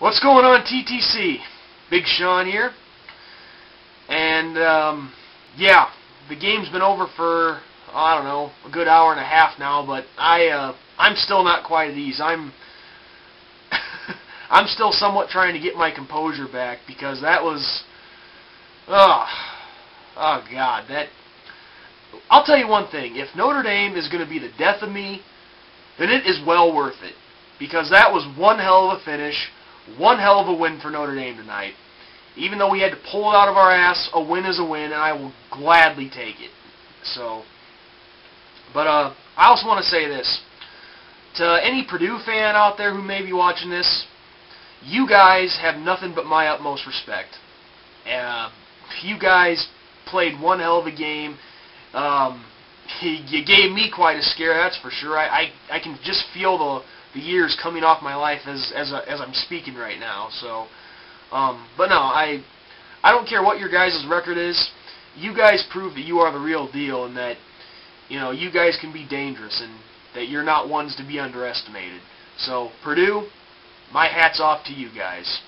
What's going on, TTC? Big Sean here. And, yeah, the game's been over for, I don't know, a good hour and a half now, but I'm still not quite at ease. I'm still somewhat trying to get my composure back, because that was, oh God, that, I'll tell you one thing, if Notre Dame is going to be the death of me, then it is well worth it, because that was one hell of a finish, one hell of a win for Notre Dame tonight. Even though we had to pull it out of our ass, a win is a win, and I will gladly take it. So, but I also want to say this. To any Purdue fan out there who may be watching this, you guys have nothing but my utmost respect. You guys played one hell of a game. You gave me quite a scare, that's for sure. I can just feel the years coming off my life as I'm speaking right now. So, but no, I don't care what your guys' record is. You guys prove that you are the real deal, and that you guys can be dangerous, and that you're not ones to be underestimated. So Purdue, my hat's off to you guys,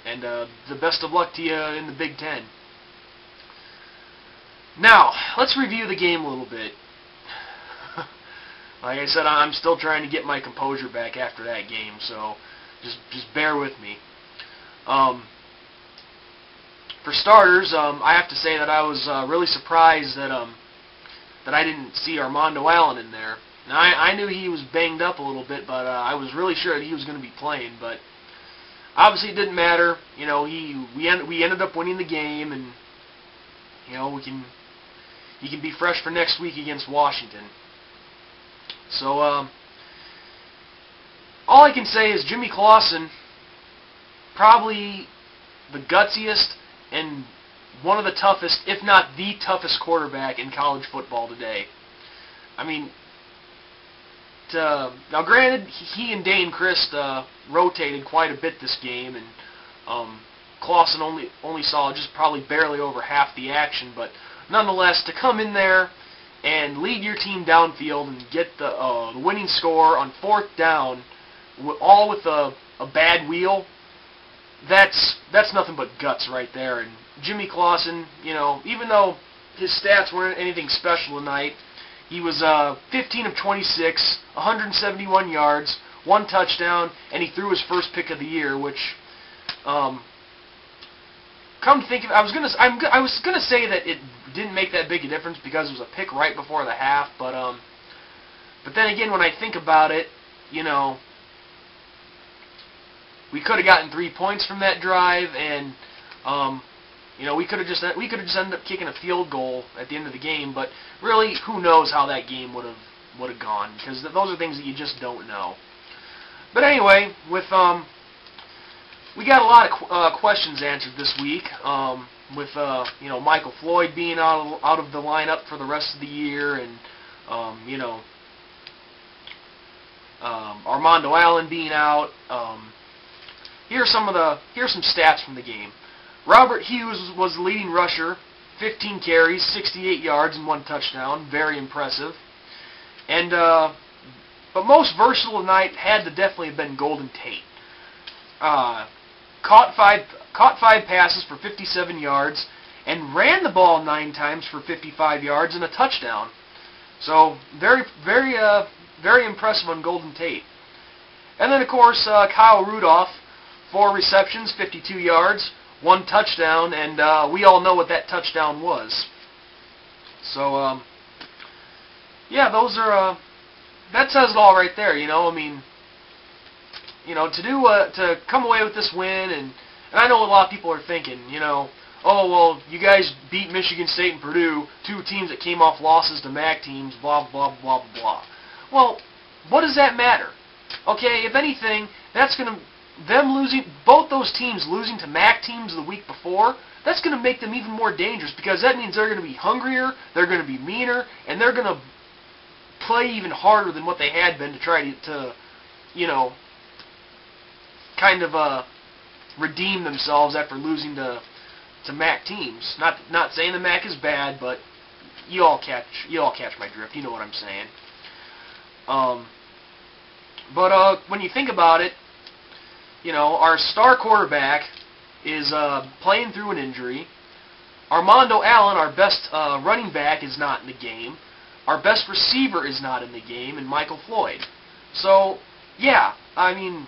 and the best of luck to you in the Big Ten. Now let's review the game a little bit. Like I said, I'm still trying to get my composure back after that game, so just bear with me. For starters, I have to say that I was really surprised that I didn't see Armando Allen in there. Now, I knew he was banged up a little bit, but I was really sure that he was going to be playing. But obviously, it didn't matter. We ended up winning the game, and he can be fresh for next week against Washington. So, all I can say is Jimmy Clausen, probably the gutsiest and one of the toughest, if not the toughest quarterback in college football today. I mean, now granted, he and Dane Christ rotated quite a bit this game, and Clausen only saw just probably barely over half the action, but nonetheless, to come in there and lead your team downfield and get the winning score on fourth down, all with a bad wheel, that's nothing but guts right there. And Jimmy Clausen, even though his stats weren't anything special tonight, he was 15 of 26, 171 yards, 1 touchdown, and he threw his first pick of the year, which, come to think of it, I was gonna say that it didn't make that big a difference because it was a pick right before the half, but then again, when I think about it, we could have gotten 3 points from that drive, and we could have just ended up kicking a field goal at the end of the game. But really, who knows how that game would have gone, because those are things that you just don't know. But anyway, we got a lot of questions answered this week, with Michael Floyd being out of the lineup for the rest of the year, and Armando Allen being out. Here's some stats from the game. Robert Hughes was the leading rusher, 15 carries, 68 yards, and 1 touchdown. Very impressive. And but most versatile tonight had to definitely have been Golden Tate. Caught five passes for 57 yards, and ran the ball 9 times for 55 yards and a touchdown. So very impressive on Golden Tate. And then of course Kyle Rudolph, 4 receptions, 52 yards, 1 touchdown, and we all know what that touchdown was. So yeah, that says it all right there. I mean, to come away with this win, and I know a lot of people are thinking, oh, well, you guys beat Michigan State and Purdue, 2 teams that came off losses to MAC teams, blah, blah, blah, blah, blah. Well, what does that matter? Okay, if anything, both those teams losing to MAC teams the week before, that's going to make them even more dangerous, because that means they're going to be hungrier, they're going to be meaner, and they're going to play even harder than what they had been to try to kind of redeem themselves after losing to MAC teams. Not saying the MAC is bad, but you all catch my drift. You know what I'm saying. But when you think about it, our star quarterback is playing through an injury. Armando Allen, our best running back, is not in the game. Our best receiver is not in the game, and Michael Floyd. So, yeah, I mean,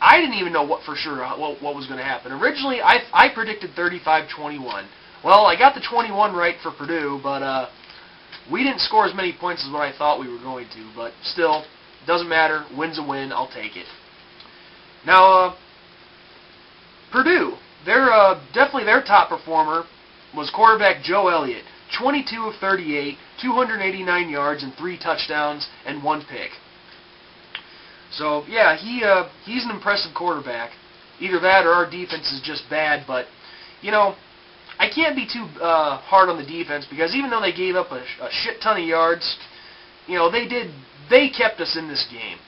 I didn't even know what for sure what was going to happen. Originally, I predicted 35-21. Well, I got the 21 right for Purdue, but we didn't score as many points as what I thought we were going to. But still, doesn't matter. Win's a win. I'll take it. Now, Purdue, definitely their top performer was quarterback Joe Elliott. 22 of 38, 289 yards and 3 touchdowns and 1 pick. So, yeah, he's an impressive quarterback. Either that or our defense is just bad, but, I can't be too hard on the defense because even though they gave up a shit ton of yards, they kept us in this game.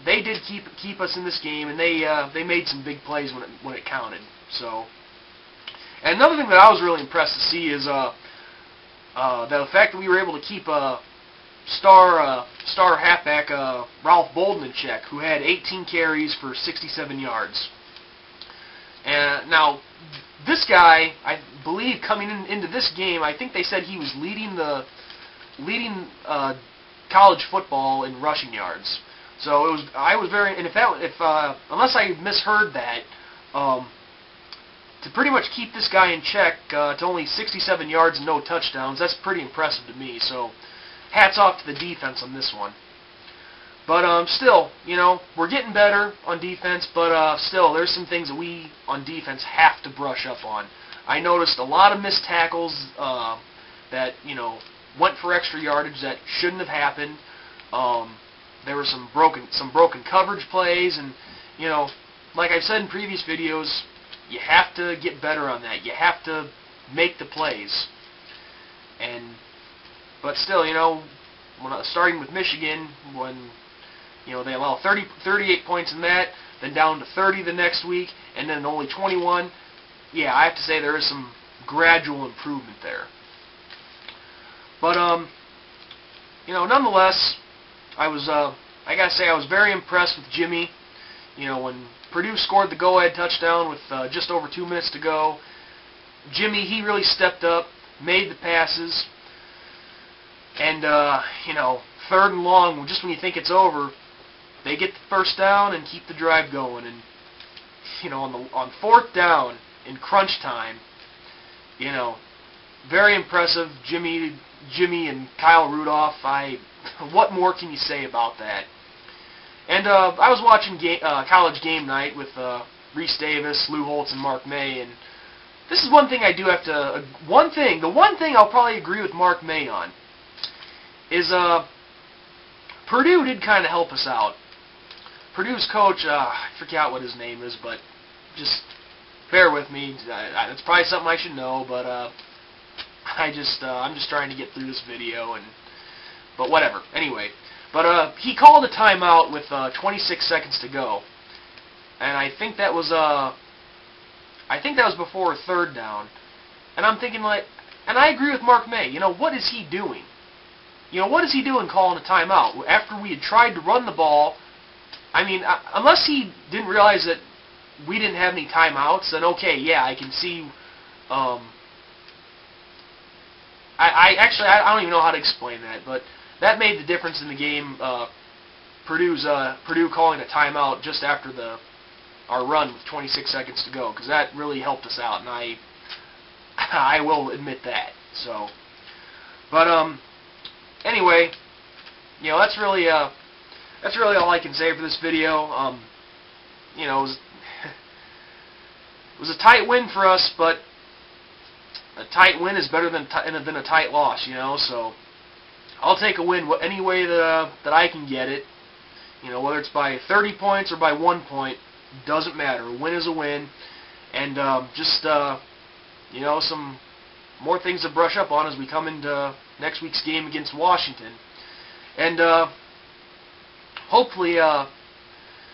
They did keep us in this game, and they made some big plays when it counted. So, and another thing that I was really impressed to see is the fact that we were able to keep star halfback Ralph Bolden in check, who had 18 carries for 67 yards. And now, this guy, I believe, coming into this game, I think they said he was leading college football in rushing yards. So I was very, and unless I misheard that, to pretty much keep this guy in check to only 67 yards and no touchdowns, that's pretty impressive to me. So, hats off to the defense on this one. But still, we're getting better on defense, but still, there's some things that we on defense have to brush up on. I noticed a lot of missed tackles that went for extra yardage that shouldn't have happened. There were some broken coverage plays, and like I've said in previous videos, you have to get better on that. You have to make the plays. But still, starting with Michigan, when they allow 38 points in that, then down to 30 the next week, and then only 21. Yeah, I have to say there is some gradual improvement there. But nonetheless, I gotta say I was very impressed with Jimmy. When Purdue scored the go-ahead touchdown with just over 2 minutes to go, Jimmy, he really stepped up, made the passes, and third and long, just when you think it's over, they get the first down and keep the drive going. And on fourth down in crunch time, very impressive. Jimmy and Kyle Rudolph. What more can you say about that? And I was watching College Game Night with Reese Davis, Lou Holtz, and Mark May, and this is one thing I do have to. The one thing I'll probably agree with Mark May on is Purdue did kind of help us out. Purdue's coach, I forgot what his name is, but just bear with me. It's probably something I should know, but I'm just trying to get through this video, but whatever. Anyway, but he called a timeout with 26 seconds to go, and I think that was before a third down, and I'm thinking and I agree with Mark May. What is he doing? What is he doing calling a timeout after we had tried to run the ball? I mean, unless he didn't realize that we didn't have any timeouts, then okay, yeah, I can see. I don't even know how to explain that, but that made the difference in the game. Purdue calling a timeout just after our run with 26 seconds to go, because that really helped us out, and I will admit that. So, but anyway, that's really all I can say for this video. It was a tight win for us, but a tight win is better than a tight loss, So I'll take a win any way that I can get it. Whether it's by 30 points or by 1 point, doesn't matter. A win is a win, and some more things to brush up on as we come into next week's game against Washington, and hopefully,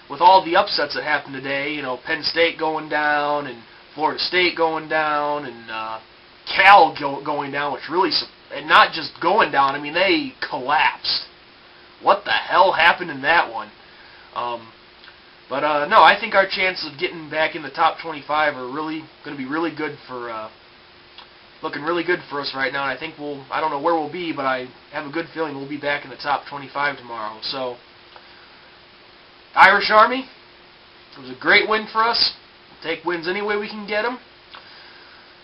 with all the upsets that happened today, Penn State going down and Florida State going down and Cal going down, which really, and not just going down, I mean, they collapsed. What the hell happened in that one? But no, I think our chances of getting back in the top 25 are really going to be really good for, looking really good for us right now. And I think I don't know where we'll be, but I have a good feeling we'll be back in the top 25 tomorrow. So, Irish Army, it was a great win for us. We'll take wins any way we can get them.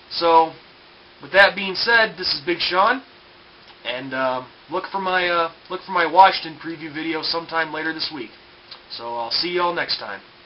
So, with that being said, this is Big Sean, and look for my Washington preview video sometime later this week. So I'll see you all next time.